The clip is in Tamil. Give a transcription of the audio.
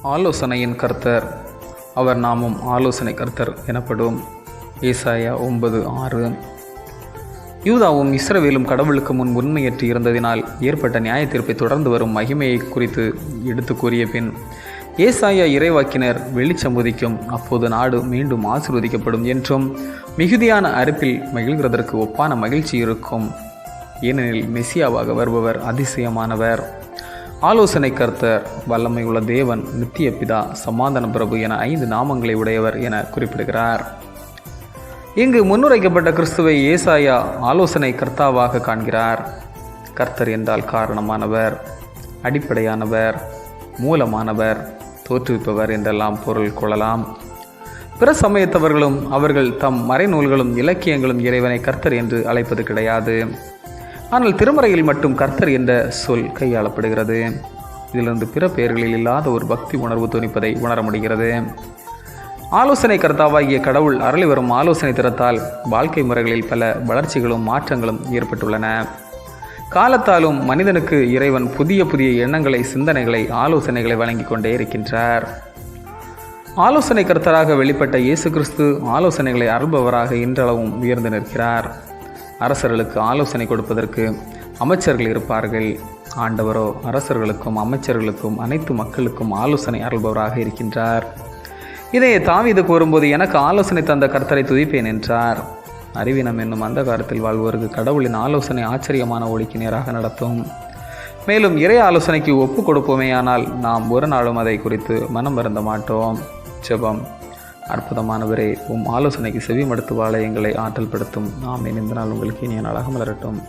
ஆலோசனையின் கர்த்தர், அவர் நாமம் ஆலோசனை கர்த்தர் எனப்படும். ஏசாயா 9:6. யூதாவும் இஸ்ரவேலும் கடவுளுக்கு முன் உண்மையற்று இருந்ததினால் ஏற்பட்ட நியாய தீர்ப்பை தொடர்ந்து வரும் மகிமையை குறித்து எடுத்து கூறிய பின் ஏசாயா இறைவாக்கினர் வெளிச்சம் உதிக்கும், அப்போது நாடு மீண்டும் ஆசீர்வதிக்கப்படும் என்றும் மிகுதியான அறுப்பில் மகிழ்கிறதற்கு ஒப்பான மகிழ்ச்சி இருக்கும், ஏனெனில் மெசியாவாக வருபவர் அதிசயமானவர், ஆலோசனை கர்த்தர், வல்லமை உள்ள தேவன், நித்திய பிதா, சமாதான பிரபு என 5 நாமங்களை உடையவர் என குறிப்பிடுகிறார். இங்கு முன்னுரைக்கப்பட்ட கிறிஸ்துவை ஏசாயா ஆலோசனை கர்த்தாவாக காண்கிறார். கர்த்தர் என்றால் காரணமானவர், அடிப்படையானவர், மூலமானவர், தோற்றுவிப்பவர் என்றெல்லாம் பொருள் கொள்ளலாம். பிற சமயத்தவர்களும் அவர்கள் தம் மறைநூல்களும் இலக்கியங்களும் இறைவனை கர்த்தர் என்று அழைப்பது கிடையாது. ஆனால் திருமறையில் மட்டும் கர்த்தர் என்ற சொல் கையாளப்படுகிறது. இதிலிருந்து பிற பெயர்களில் இல்லாத ஒரு பக்தி உணர்வு துணிப்பதை உணர முடிகிறது. ஆலோசனை கர்த்தாவாகிய கடவுள் அருளி வரும் ஆலோசனை திறத்தால் வாழ்க்கை முறைகளில் பல வளர்ச்சிகளும் மாற்றங்களும் ஏற்பட்டுள்ளன. காலத்தாலும் மனிதனுக்கு இறைவன் புதிய புதிய எண்ணங்களை, சிந்தனைகளை, ஆலோசனைகளை வழங்கி கொண்டே இருக்கின்றார். ஆலோசனை கர்த்தராக வெளிப்பட்ட இயேசு கிறிஸ்து ஆலோசனைகளை அருள்பவராக இன்றளவும் உயர்ந்து நிற்கிறார். அரசர்களுக்கு ஆலோசனை கொடுப்பதற்கு அமைச்சர்கள் இருப்பார்கள். ஆண்டவரோ அரசர்களுக்கும் அமைச்சர்களுக்கும் அனைத்து மக்களுக்கும் ஆலோசனை அருள்பவராக இருக்கின்றார். இதை தாவீது கூறும்போது, எனக்கு ஆலோசனை தந்த கர்த்தரை துதிப்பேன் என்றார். அறிவீனம் என்னும் அந்த காலத்தில் வாழ்வோருக்கு கடவுளின் ஆலோசனை ஆச்சரியமான ஒளிக்கு நேராக நடத்தும். மேலும் இறை ஆலோசனைக்கு ஒப்பு கொடுப்போமேயானால் நாம் ஒரு நாளும் அதை குறித்து மனம் வருந்த மாட்டோம். ஜெபம். அற்புதமானவரே, ஆலோசனைக்கு செவி மடுத்து வாழ எங்களை ஆற்றல் படுத்தும். ஆமென். இந்த நாள் உங்களுக்கு இனிய நாளாக மலரட்டும்.